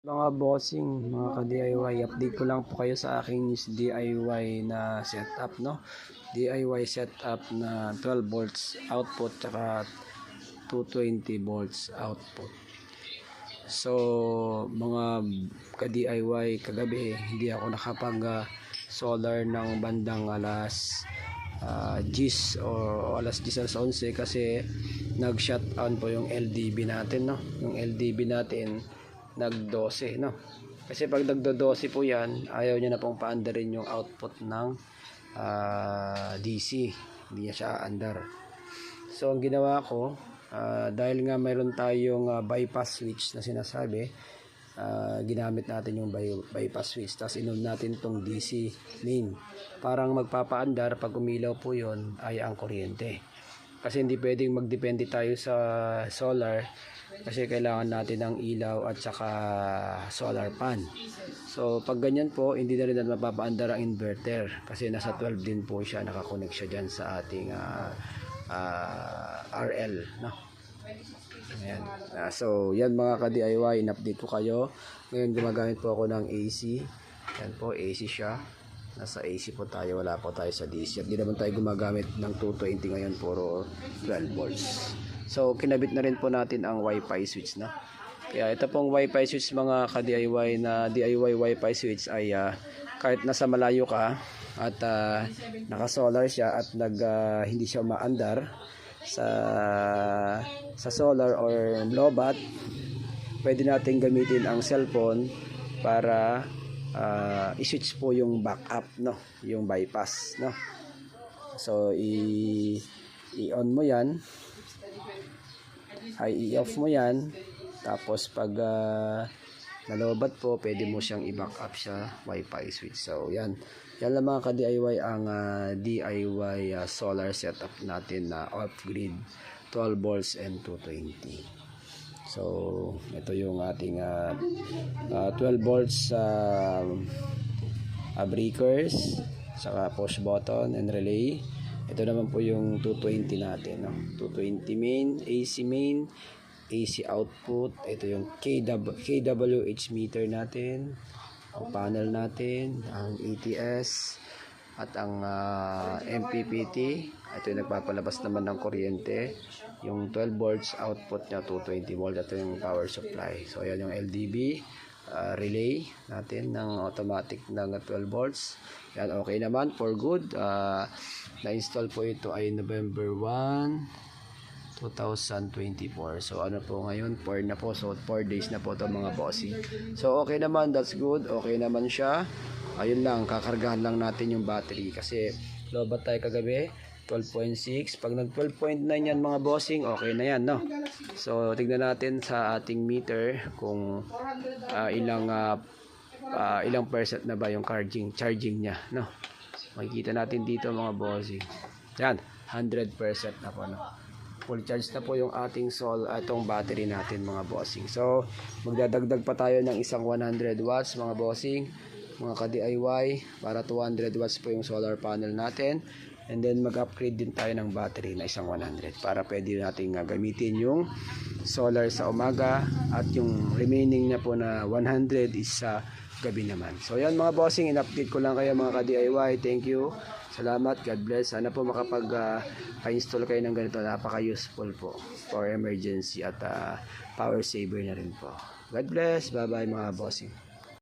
Mga bossing, mga ka-DIY, update ko lang po kayo sa aking DIY na setup, no? DIY setup na 12 volts output tsaka 220 volts output. So, mga ka-DIY, kagabi hindi ako nakapag solar ng bandang alas 10 o alas 10 alas 11 kasi nag-shut on po yung LDB natin, no? Yung LDB natin nag-12, no? Kasi pag nagdo-12 po yan, ayaw niya na pong paandarin yung output ng DC. Hindi niya siya aandar. So, ang ginawa ko, dahil nga mayroon tayong bypass switch na sinasabi, ginamit natin yung bypass switch. Tapos inon natin tong DC main. Parang magpapaandar pag umilaw po yon ay ang kuryente. Kasi hindi pwedeng magdepende tayo sa solar kasi kailangan natin ng ilaw at saka solar pan. So pag ganyan po, hindi na rin natin mapapaandar ang inverter kasi nasa 12 din po siya, nakakonect siya dyan sa ating RL, no? Ayan. So yan mga ka-DIY, in-update ko kayo. Ngayon gumagamit po ako ng AC. Yan po, AC siya. Nasa AC po tayo, wala po tayo sa DC. At di naman tayo gumagamit ng 220 ngayon, puro 12 volts. So kinabit na rin po natin ang Wi-Fi switch, na. Kaya ito pong Wi-Fi switch mga ka-DIY na DIY Wi-Fi switch ay kahit nasa malayo ka at naka-solar siya at hindi siya umaandar sa solar or lobat, pwede natin gamitin ang cellphone para i-switch po yung backup, no, yung bypass, no. So i-on mo yan, ay i-off mo yan, tapos pag nalobat po, pwede mo siyang i-backup sa Wi-Fi switch. So yan lang mga ka-DIY ang DIY solar setup natin na off-grid 12 volts and 220. So ito yung ating 12 volts breakers, saka push button and relay. Ito naman po yung 220 natin, no? 220 main, AC main, AC output. Ito yung kWh meter natin, ang panel natin, ang ATS at ang MPPT. Ito yung nagpapalabas naman ng kuryente. Yung 12 volts output niya 220 volt. Ito yung power supply. So ayan yung LDB relay natin ng automatic ng 12 volts. Yan, okay naman, for good. Na-install po ito ay November 1, 2024. So ano po ngayon, 4 na po. So 4 days na po ito mga bossing. So okay naman, that's good. Okay naman siya. Ayun lang, kakargahan lang natin yung battery kasi lobat tayo kagabi 12.6. Pag nag 12.9 yan mga bossing, okay na yan, no? So tignan natin sa ating meter kung ilang percent na ba yung charging niya, no? Makikita natin dito mga bossing. Yan, 100% na po, no? Full charge na po yung ating itong battery natin mga bossing. So magdadagdag pa tayo ng isang 100 watts mga bossing, mga ka-DIY, para 200 watts po yung solar panel natin. And then mag-upgrade din tayo ng battery na isang 100 para pwede natin gamitin yung solar sa umaga at yung remaining na po na 100 is sa gabi naman. So yan mga bossing, in-update ko lang kayo mga ka-DIY. Thank you. Salamat. God bless. Sana po makapag-install kayo ng ganito. Napaka-useful po for emergency at power saver na rin po. God bless. Bye-bye mga bossing.